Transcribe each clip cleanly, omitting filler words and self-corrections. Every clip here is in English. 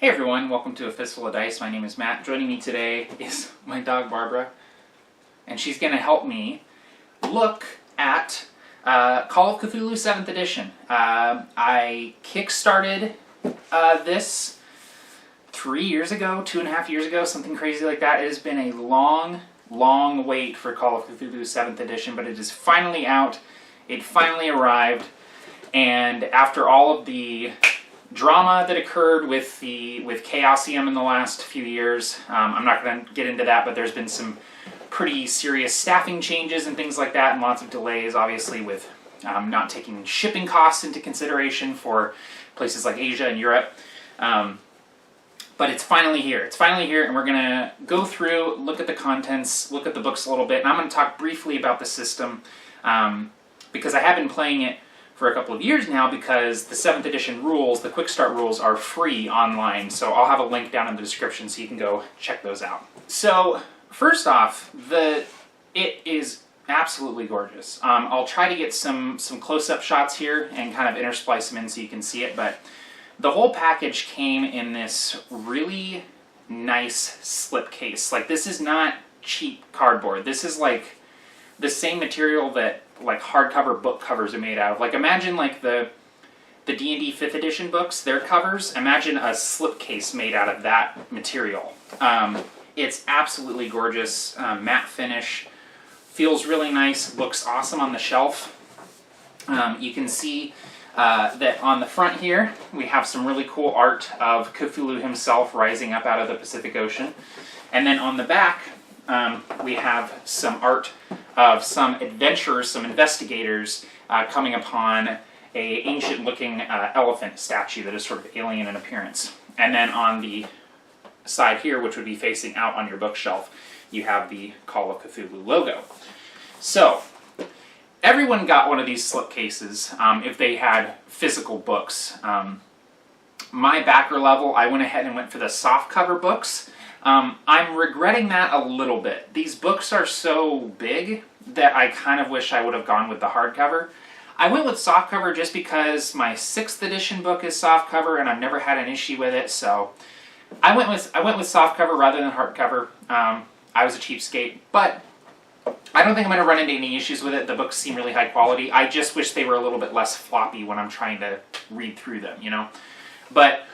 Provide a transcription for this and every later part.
Hey everyone, welcome to A Fistful of Dice. My name is Matt. Joining me today is my dog Barbara, and she's going to help me look at Call of Cthulhu 7th edition. I kickstarted this 3 years ago, 2.5 years ago, something crazy like that. It has been a long wait for Call of Cthulhu 7th edition, but it is finally out. It finally arrived, and after all of the drama that occurred with Chaosium in the last few years, I'm not going to get into that, but there's been some pretty serious staffing changes and things like that, and lots of delays, obviously, with not taking shipping costs into consideration for places like Asia and Europe. But it's finally here. It's finally here, and we're going to go through, look at the contents, look at the books a little bit, and I'm going to talk briefly about the system, because I have been playing it for a couple of years now, because the 7th edition rules, the quick start rules, are free online, so I'll have a link down in the description so you can go check those out. So first off, it is absolutely gorgeous. I'll try to get some close-up shots here and kind of intersplice them in so you can see it, but the whole package came in this really nice slipcase. Like, this is not cheap cardboard. This is like the same material that like hardcover book covers are made out of. Like, imagine like the D&D 5th edition books, their covers. Imagine a slipcase made out of that material. It's absolutely gorgeous, matte finish, feels really nice, looks awesome on the shelf. You can see that on the front here we have some really cool art of Cthulhu himself rising up out of the Pacific Ocean. And then on the back we have some art of some adventurers, some investigators coming upon a ancient-looking elephant statue that is sort of alien in appearance. And then on the side here, which would be facing out on your bookshelf, you have the Call of Cthulhu logo. So everyone got one of these slipcases if they had physical books. My backer level, I went ahead and went for the softcover books. I'm regretting that a little bit. These books are so big that I kind of wish I would have gone with the hardcover. I went with softcover just because my 6th edition book is softcover and I've never had an issue with it, so I went with softcover rather than hardcover. I was a cheapskate, but I don't think I'm going to run into any issues with it. The books seem really high quality. I just wish they were a little bit less floppy when I'm trying to read through them, you know? But,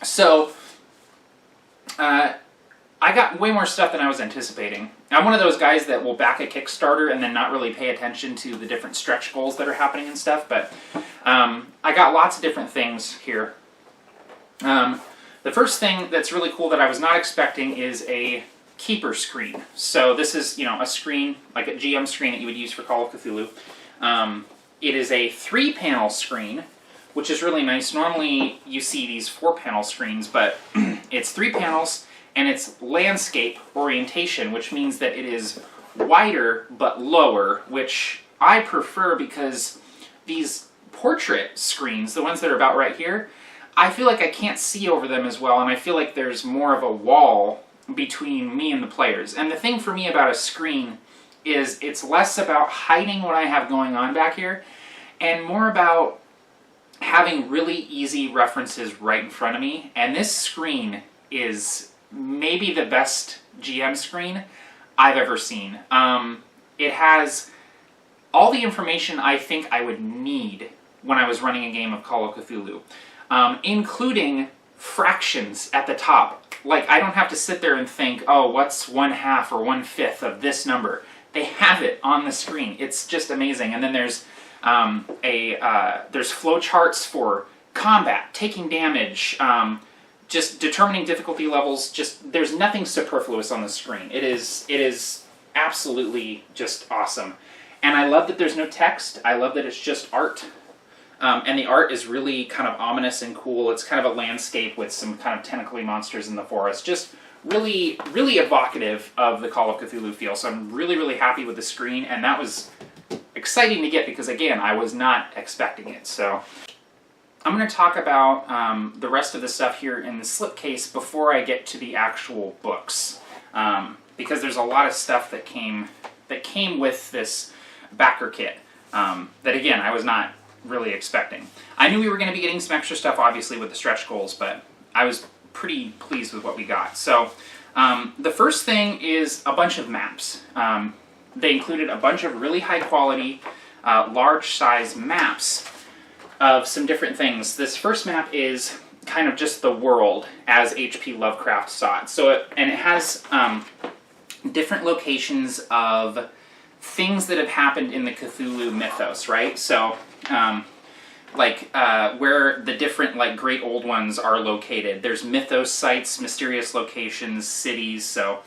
so I got way more stuff than I was anticipating. I'm one of those guys that will back a Kickstarter and then not really pay attention to the different stretch goals that are happening and stuff, but I got lots of different things here. The first thing that's really cool that I was not expecting is a keeper screen. So this is, you know, a screen, like a GM screen that you would use for Call of Cthulhu. It is a 3-panel screen, which is really nice. Normally you see these 4-panel screens, but it's 3 panels, and it's landscape orientation, which means that it is wider but lower, which I prefer because these portrait screens, the ones that are about right here, I feel like I can't see over them as well, and I feel like there's more of a wall between me and the players. And the thing for me about a screen is it's less about hiding what I have going on back here, and more about having really easy references right in front of me. And this screen is maybe the best GM screen I've ever seen. It has all the information I think I would need when I was running a game of Call of Cthulhu, including fractions at the top. Like, I don't have to sit there and think, oh, what's 1/2 or 1/5 of this number? They have it on the screen. It's just amazing. And then there's there's flowcharts for combat, taking damage, just determining difficulty levels. Just, there's nothing superfluous on the screen. It is absolutely just awesome. And I love that there's no text. I love that it's just art. And the art is really kind of ominous and cool. It's kind of a landscape with some kind of tentacly monsters in the forest. Just really, really evocative of the Call of Cthulhu feel. So I'm really, really happy with the screen, and that was exciting to get because, again, I was not expecting it. So I'm going to talk about the rest of the stuff here in the slipcase before I get to the actual books, because there's a lot of stuff that came with this backer kit that, again, I was not really expecting. I knew we were going to be getting some extra stuff, obviously, with the stretch goals, but I was pretty pleased with what we got. So the first thing is a bunch of maps. They included a bunch of really high quality, large size maps of some different things. This first map is kind of just the world as H.P. Lovecraft saw it. And it has different locations of things that have happened in the Cthulhu mythos, right? So, where the different, great old ones are located. There's mythos sites, mysterious locations, cities, so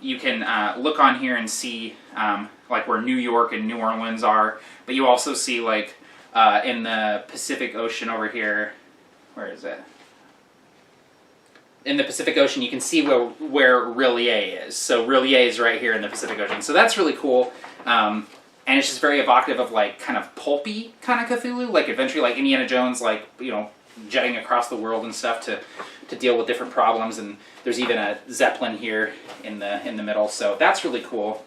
you can look on here and see, where New York and New Orleans are, but you also see, in the Pacific Ocean over here, where is it? In the Pacific Ocean, you can see where R'lyeh is. So R'lyeh is right here in the Pacific Ocean. So that's really cool. And it's just very evocative of kind of pulpy kind of Cthulhu, like adventure, like Indiana Jones, jetting across the world and stuff to deal with different problems. And there's even a Zeppelin here in the middle. So that's really cool.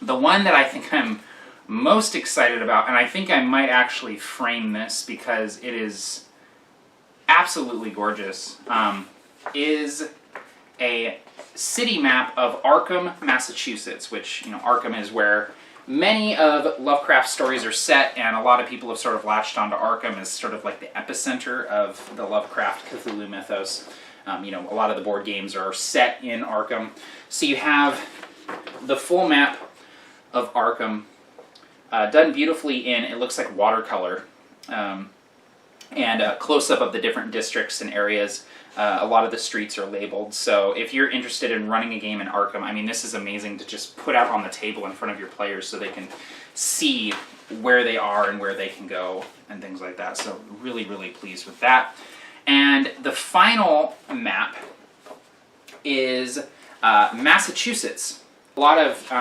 The one that I think I'm most excited about, and I think I might actually frame this because it is absolutely gorgeous, is a city map of Arkham, Massachusetts, which, Arkham is where many of Lovecraft's stories are set, and a lot of people have sort of latched onto Arkham as sort of like the epicenter of the Lovecraft Cthulhu mythos. A lot of the board games are set in Arkham. So you have the full map of Arkham, done beautifully in, it looks like watercolor, and a close-up of the different districts and areas. A lot of the streets are labeled, so if you're interested in running a game in Arkham, I mean, this is amazing to just put out on the table in front of your players so they can see where they are and where they can go and things like that. So really, really pleased with that. And the final map is Massachusetts. A lot of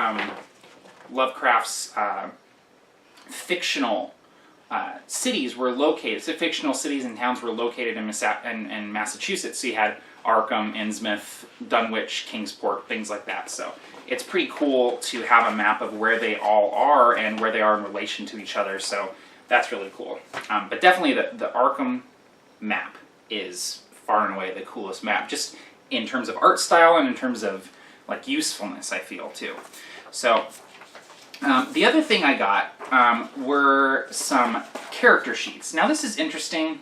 Lovecraft's fictional cities were located, so fictional cities and towns were located in Massachusetts. So you had Arkham, Innsmouth, Dunwich, Kingsport, things like that. So it's pretty cool to have a map of where they all are and where they are in relation to each other. So that's really cool. But definitely the Arkham map is far and away the coolest map, just in terms of art style and in terms of usefulness, I feel, too. So the other thing I got were some character sheets. Now this is interesting.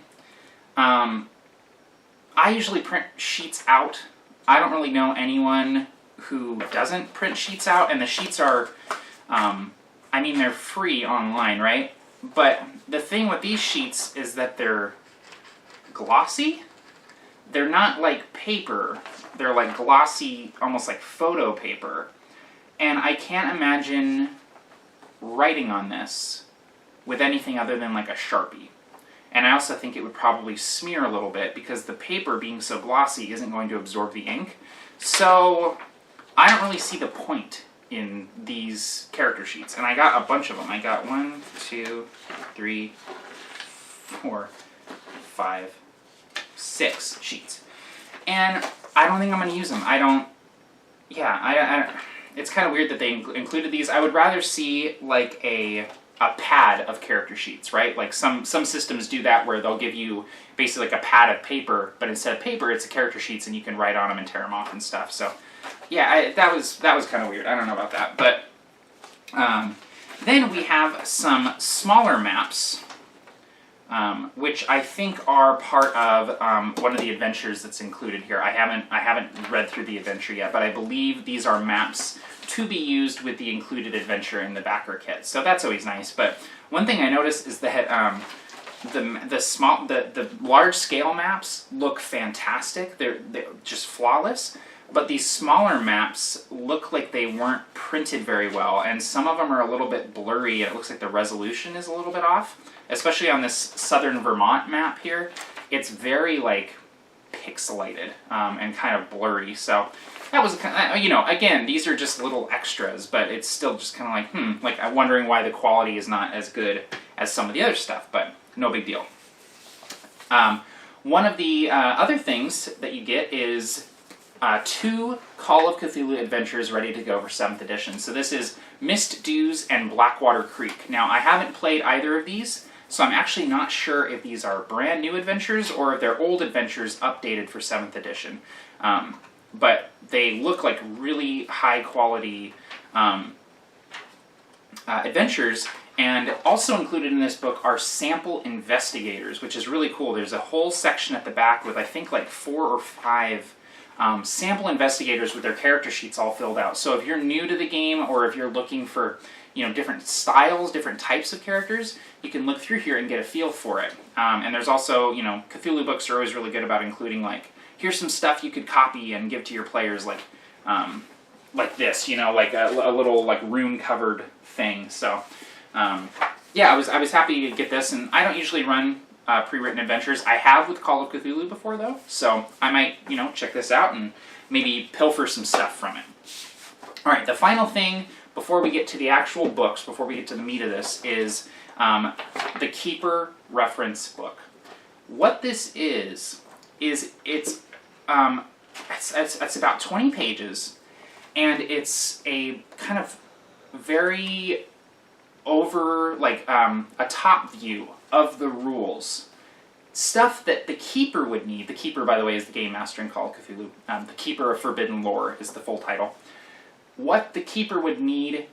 I usually print sheets out. I don't really know anyone who doesn't print sheets out, and the sheets are, they're free online, right? But the thing with these sheets is that they're glossy. They're not like paper. They're like glossy, almost like photo paper. And I can't imagine writing on this with anything other than a Sharpie. And I also think it would probably smear a little bit because the paper being so glossy isn't going to absorb the ink. So I don't really see the point in these character sheets. And I got a bunch of them. I got 1, 2, 3, 4, 5, 6 sheets. And I don't think I'm going to use them. It's kind of weird that they included these. I would rather see a pad of character sheets, right? Some systems do that where they'll give you basically a pad of paper, but instead of paper, it's a character sheets and you can write on them and tear them off and stuff. So, yeah, that was kind of weird. I don't know about that, but then we have some smaller maps, which I think are part of one of the adventures that's included here. I haven't read through the adventure yet, but I believe these are maps to be used with the included adventure in the backer kit. So that's always nice. But one thing I noticed is that the large scale maps look fantastic. They're just flawless. But these smaller maps look like they weren't printed very well, and some of them are a little bit blurry, and it looks like the resolution is a little bit off. Especially on this southern Vermont map here, it's very pixelated and kind of blurry. So that was again, these are just little extras, but it's still just kind of I'm wondering why the quality is not as good as some of the other stuff, but no big deal. One of the other things that you get is 2 Call of Cthulhu adventures ready to go for 7th edition. So this is Mist Dews and Blackwater Creek. Now, I haven't played either of these. So I'm actually not sure if these are brand new adventures or if they're old adventures updated for 7th edition. But they look like really high quality adventures. And also included in this book are sample investigators, which is really cool. There's a whole section at the back with I think like 4 or 5 sample investigators with their character sheets all filled out. So if you're new to the game, or if you're looking for different styles, different types of characters, you can look through here and get a feel for it. And there's also, Cthulhu books are always really good about including like, here's some stuff you could copy and give to your players, like this, like a little like room covered thing. So yeah, I was happy to get this, and I don't usually run pre-written adventures. I have with Call of Cthulhu before though, so I might check this out and maybe pilfer some stuff from it. All right, the final thing before we get to the actual books, before we get to the meat of this, is the Keeper reference book. What this is it's about 20 pages, and it's a kind of very over, like, a top view of the rules. Stuff that the Keeper would need. The Keeper, by the way, is the Game Master in Call of Cthulhu. The Keeper of Forbidden Lore is the full title. What the Keeper would need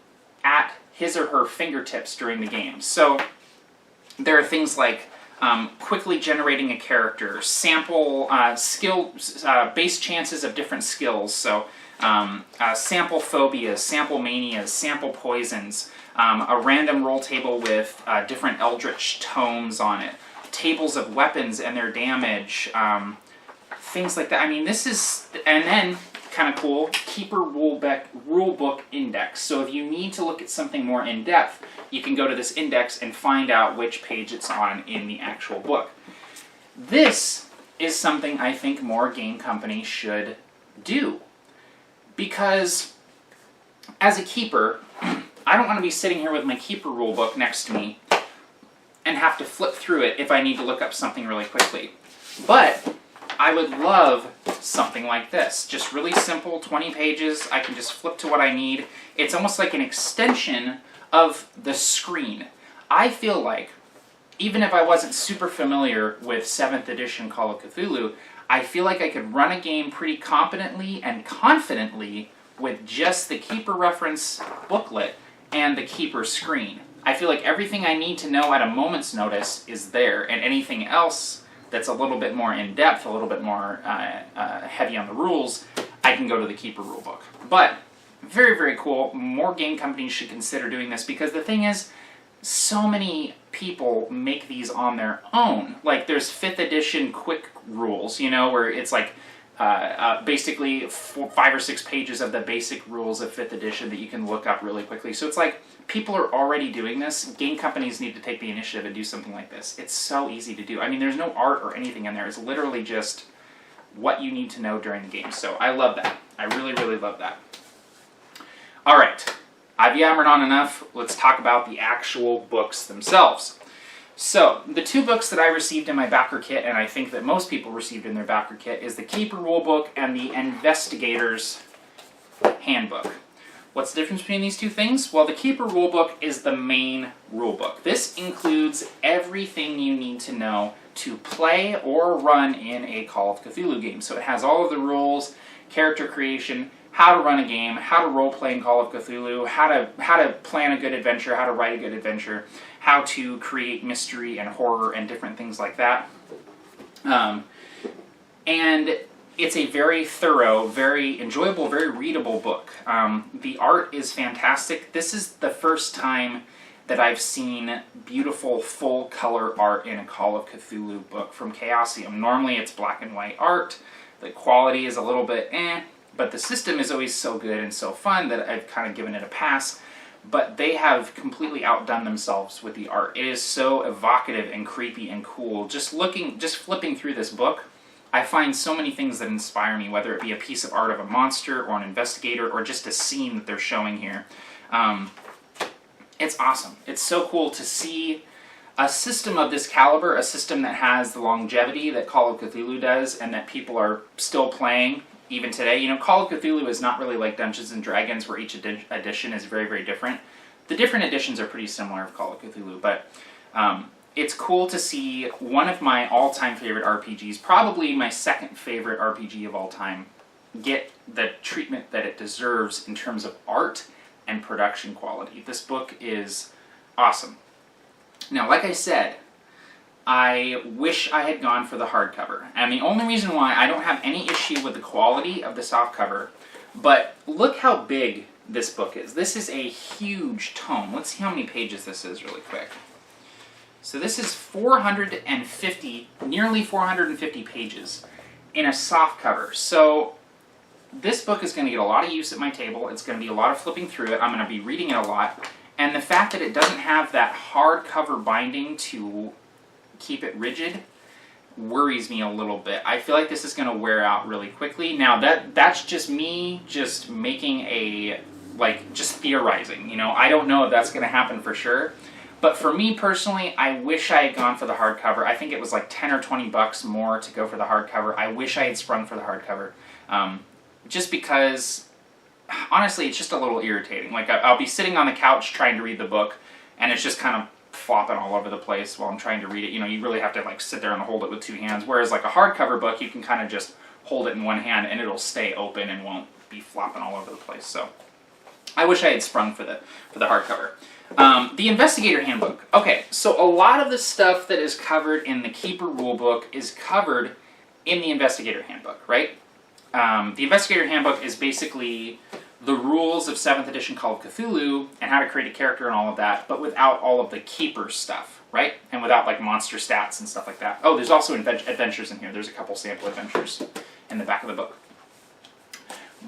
at his or her fingertips during the game. So there are things like quickly generating a character, sample skill, base chances of different skills, so sample phobias, sample manias, sample poisons, a random roll table with different eldritch tomes on it, tables of weapons and their damage, things like that. I mean, this is, and then, kind of cool, Keeper Rulebook Index. So if you need to look at something more in depth, you can go to this index and find out which page it's on in the actual book. This is something I think more game companies should do. Because as a keeper, I don't want to be sitting here with my Keeper rulebook next to me and have to flip through it if I need to look up something really quickly. But I would love something like this. Just really simple, 20 pages. I can just flip to what I need. It's almost like an extension of the screen. I feel like, even if I wasn't super familiar with 7th edition Call of Cthulhu, I feel like I could run a game pretty competently and confidently with just the Keeper reference booklet and the Keeper screen. I feel like everything I need to know at a moment's notice is there, and anything else that's a little bit more in-depth, a little bit more heavy on the rules, I can go to the Keeper rulebook. But, very, very cool. More game companies should consider doing this, because the thing is, so many people make these on their own. Like, there's 5th edition quick rules, where it's like basically 5 or 6 pages of the basic rules of 5th edition that you can look up really quickly. So it's like, people are already doing this. Game companies need to take the initiative and do something like this. It's so easy to do. I mean, there's no art or anything in there. It's literally just what you need to know during the game. So I love that. I really, really love that. All right. I've yammered on enough. Let's talk about the actual books themselves. So, the 2 books that I received in my backer kit, and I think that most people received in their backer kit, is the Keeper Rulebook and the Investigator's Handbook. What's the difference between these 2 things? Well, the Keeper Rulebook is the main rulebook. This includes everything you need to know to play or run in a Call of Cthulhu game. So it has all of the rules, character creation, how to run a game, how to role-play in Call of Cthulhu, how to plan a good adventure, how to write a good adventure, how to create mystery and horror and different things like that. And it's a very thorough, very enjoyable, very readable book. The art is fantastic. This is the first time that I've seen beautiful full-color art in a Call of Cthulhu book from Chaosium. Normally it's black and white art. The quality is a little bit but the system is always so good and so fun that I've kind of given it a pass. But they have completely outdone themselves with the art. It is so evocative and creepy and cool. Just flipping through this book, I find so many things that inspire me, whether it be a piece of art of a monster or an investigator or just a scene that they're showing here. It's awesome. It's so cool to see a system of this caliber, a system that has the longevity that Call of Cthulhu does and that people are still playing even today. Call of Cthulhu is not really like Dungeons & Dragons, where each edition is very, very different. The different editions are pretty similar of Call of Cthulhu, but it's cool to see one of my all-time favorite RPGs, probably my second favorite RPG of all time, get the treatment that it deserves in terms of art and production quality. This book is awesome. Now, like I said, I wish I had gone for the hardcover. And the only reason why, I don't have any issue with the quality of the softcover, but look how big this book is. This is a huge tome. Let's see how many pages this is really quick. So this is 450, nearly 450 pages in a softcover. So this book is going to get a lot of use at my table. It's going to be a lot of flipping through it. I'm going to be reading it a lot. And the fact that it doesn't have that hardcover binding to keep it rigid worries me a little bit. I feel like this is going to wear out really quickly. Now, that's just me just making a, just theorizing. You know, I don't know if that's going to happen for sure. But for me personally, I wish I had gone for the hardcover. I think it was like 10 or 20 bucks more to go for the hardcover. I wish I had sprung for the hardcover. Just because, honestly, it's just a little irritating. Like, I'll be sitting on the couch trying to read the book, and it's just kind of flopping all over the place while I'm trying to read it. You know, you really have to, sit there and hold it with two hands. Whereas, like, a hardcover book, you can kind of just hold it in one hand, and it'll stay open and won't be flopping all over the place. So, I wish I had sprung for the hardcover. The Investigator Handbook. Okay, so a lot of the stuff that is covered in the Keeper Rulebook is covered in the Investigator Handbook, right? The Investigator Handbook is basically the rules of 7th edition Call of Cthulhu and how to create a character and all of that, but without all of the Keeper stuff, right? And without monster stats and stuff like that. Oh, there's also adventures in here. There's a couple sample adventures in the back of the book.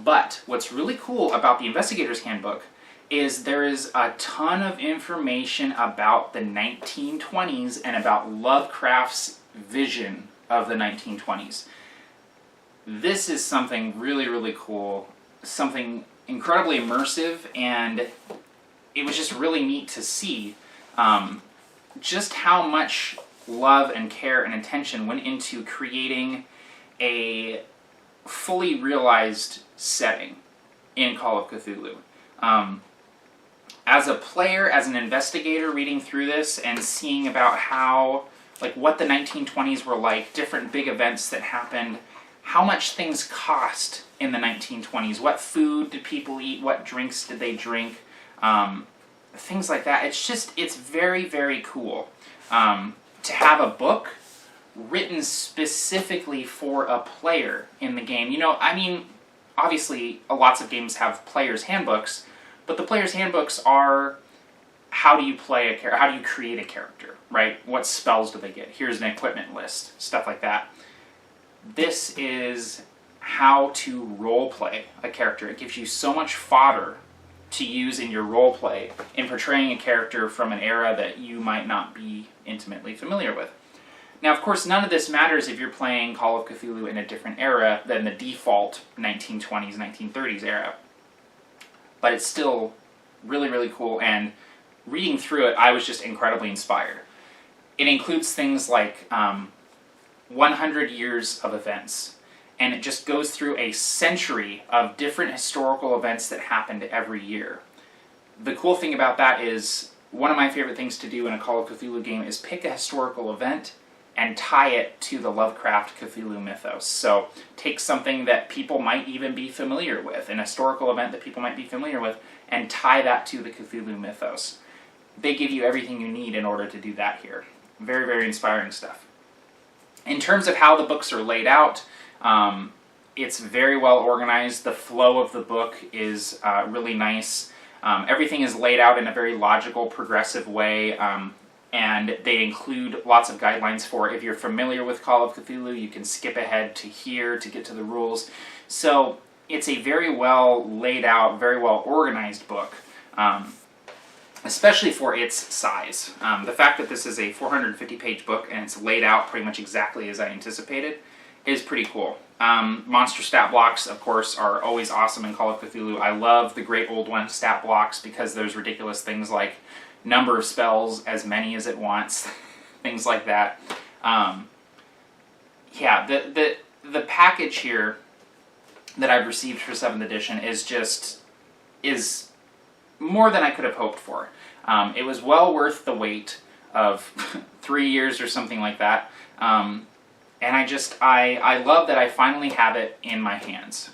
But what's really cool about the Investigator's Handbook is there is a ton of information about the 1920s and about Lovecraft's vision of the 1920s. This is something really, really cool, something incredibly immersive, and it was just really neat to see just how much love and care and attention went into creating a fully realized setting in Call of Cthulhu. As a player, as an investigator, reading through this and seeing about how, what the 1920s were like, different big events that happened, how much things cost in the 1920s, what food did people eat, what drinks did they drink, things like that. It's very, very cool to have a book written specifically for a player in the game. You know, I mean, obviously, lots of games have players' handbooks, but the players' handbooks are how do you play a character, how do you create a character, right? What spells do they get? Here's an equipment list, stuff like that. This is how to roleplay a character. It gives you so much fodder to use in your roleplay in portraying a character from an era that you might not be intimately familiar with. Now, of course, none of this matters if you're playing Call of Cthulhu in a different era than the default 1920s, 1930s era. But it's still really, really cool, and reading through it, I was just incredibly inspired. It includes things like 100 years of events, and it just goes through a century of different historical events that happened every year. The cool thing about that is, one of my favorite things to do in a Call of Cthulhu game is pick a historical event and tie it to the Lovecraft Cthulhu mythos. So take something that people might even be familiar with, an historical event that people might be familiar with, and tie that to the Cthulhu mythos. They give you everything you need in order to do that here. Very, very inspiring stuff. In terms of how the books are laid out, it's very well organized. The flow of the book is really nice. Everything is laid out in a very logical, progressive way, and they include lots of guidelines for if you're familiar with Call of Cthulhu, you can skip ahead to here to get to the rules. So it's a very well laid out, very well organized book, especially for its size. The fact that this is a 450-page book and it's laid out pretty much exactly as I anticipated is pretty cool. Monster stat blocks, of course, are always awesome in Call of Cthulhu. I love the Great Old One stat blocks because there's ridiculous things like number of spells, as many as it wants, things like that. Yeah, the package here that I've received for 7th edition is more than I could have hoped for. It was well worth the wait of 3 years or something like that. And I love that I finally have it in my hands.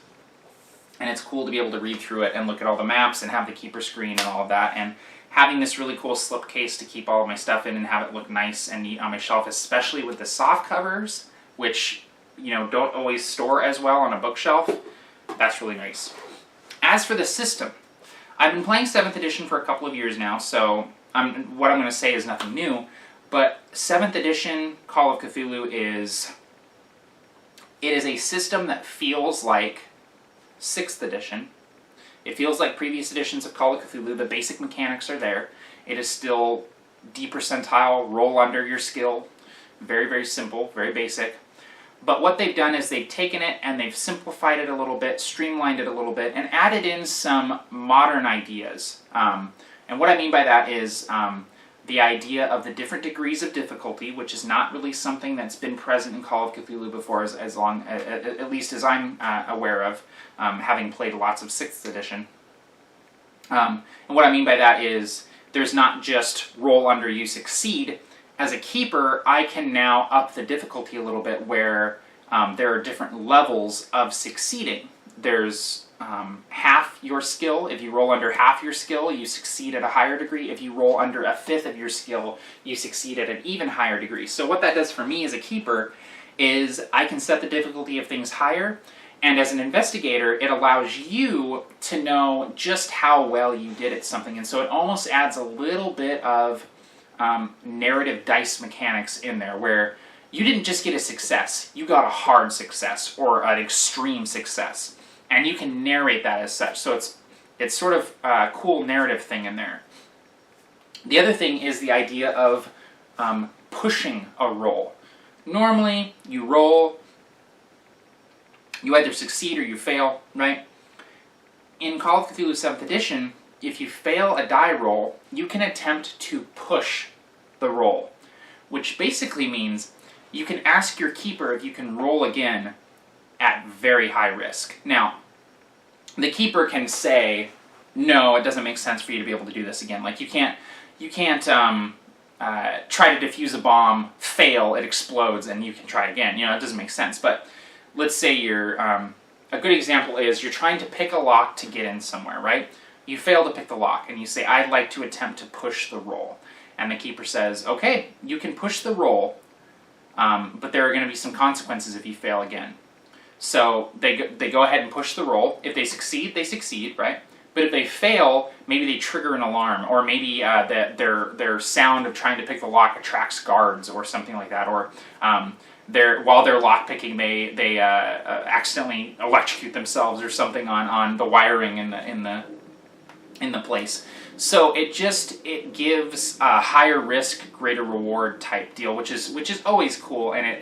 And it's cool to be able to read through it and look at all the maps and have the keeper screen and all of that. And having this really cool slipcase to keep all of my stuff in and have it look nice and neat on my shelf, especially with the soft covers, which, you know, don't always store as well on a bookshelf, that's really nice. As for the system, I've been playing 7th edition for a couple of years now, so what I'm going to say is nothing new, but 7th edition Call of Cthulhu is a system that feels like 6th edition. It feels like previous editions of Call of Cthulhu. The basic mechanics are there. It is still D percentile, roll under your skill. Very, very simple, very basic. But what they've done is they've taken it and they've simplified it a little bit, streamlined it a little bit, and added in some modern ideas. And what I mean by that is the idea of the different degrees of difficulty, which is not really something that's been present in Call of Cthulhu before, as long, at least as I'm aware of, having played lots of 6th edition. And what I mean by that is there's not just roll under, you succeed. As a keeper, I can now up the difficulty a little bit where there are different levels of succeeding. There's half your skill. If you roll under half your skill, you succeed at a higher degree. If you roll under a fifth of your skill, you succeed at an even higher degree. So what that does for me as a keeper is I can set the difficulty of things higher, and as an investigator, it allows you to know just how well you did at something, and so it almost adds a little bit of narrative dice mechanics in there, where you didn't just get a success, you got a hard success or an extreme success, and you can narrate that as such. So it's sort of a cool narrative thing in there. The other thing is the idea of pushing a roll. Normally, you roll, you either succeed or you fail, right? In Call of Cthulhu 7th edition, if you fail a die roll, you can attempt to push the roll, which basically means you can ask your keeper if you can roll again at very high risk. Now, the keeper can say, no, it doesn't make sense for you to be able to do this again. Like, you can't try to defuse a bomb, fail, it explodes, and you can try again. You know, it doesn't make sense. But let's say you're, a good example is you're trying to pick a lock to get in somewhere, right? You fail to pick the lock, and you say, I'd like to attempt to push the roll. And the keeper says, okay, you can push the roll, but there are going to be some consequences if you fail again. So they go ahead and push the roll. If they succeed, right? But if they fail, maybe they trigger an alarm, or maybe their sound of trying to pick the lock attracts guards or something like that, or while they're lockpicking, they accidentally electrocute themselves or something on the wiring in the place. So it gives a higher risk, greater reward type deal, which is always cool, and it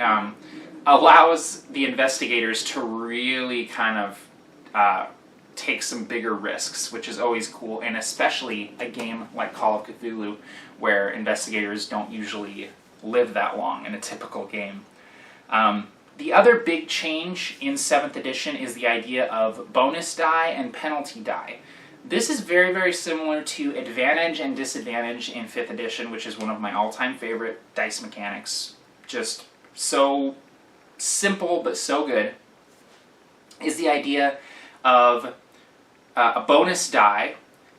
allows the investigators to really kind of take some bigger risks, which is always cool, and especially a game like Call of Cthulhu, where investigators don't usually live that long in a typical game. The other big change in 7th edition is the idea of bonus die and penalty die. This is very, very similar to advantage and disadvantage in 5th edition, which is one of my all-time favorite dice mechanics. Just so simple, but so good. Is the idea of a bonus die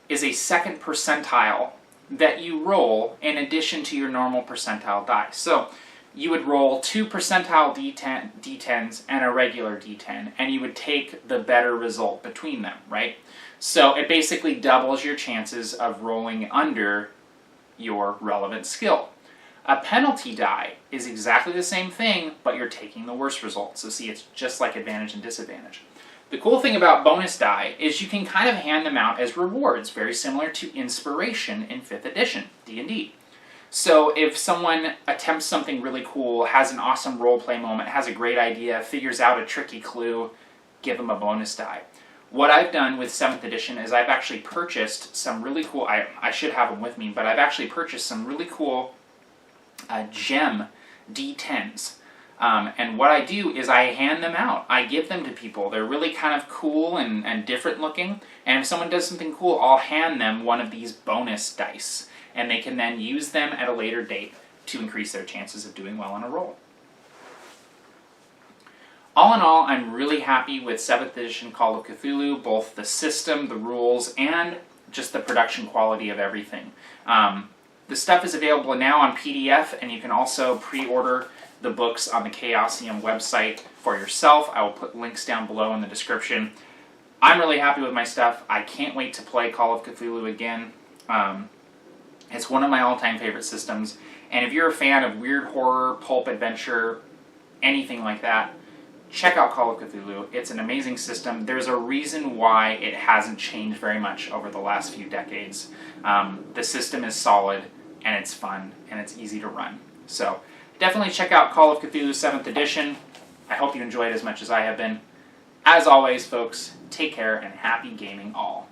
is a second percentile that you roll in addition to your normal percentile die. So you would roll 2 percentile D10s and a regular D10, and you would take the better result between them, right? So it basically doubles your chances of rolling under your relevant skill. A penalty die is exactly the same thing, but you're taking the worst result. So see, it's just like advantage and disadvantage. The cool thing about bonus die is you can kind of hand them out as rewards, very similar to inspiration in 5th edition, D&D. So if someone attempts something really cool, has an awesome roleplay moment, has a great idea, figures out a tricky clue, give them a bonus die. What I've done with 7th edition is I've actually purchased some really cool, I should have them with me, but I've actually purchased some really cool gem D10s. And what I do is I hand them out. I give them to people. They're really kind of cool and different looking. And if someone does something cool, I'll hand them one of these bonus dice. And they can then use them at a later date to increase their chances of doing well on a roll. All in all, I'm really happy with 7th edition Call of Cthulhu, both the system, the rules, and just the production quality of everything. The stuff is available now on PDF, and you can also pre-order the books on the Chaosium website for yourself. I will put links down below in the description. I'm really happy with my stuff. I can't wait to play Call of Cthulhu again. It's one of my all-time favorite systems, and if you're a fan of weird horror, pulp adventure, anything like that, check out Call of Cthulhu. It's an amazing system. There's a reason why it hasn't changed very much over the last few decades. The system is solid, and it's fun, and it's easy to run. So definitely check out Call of Cthulhu 7th edition. I hope you enjoyed as much as I have been. As always, folks, take care and happy gaming all.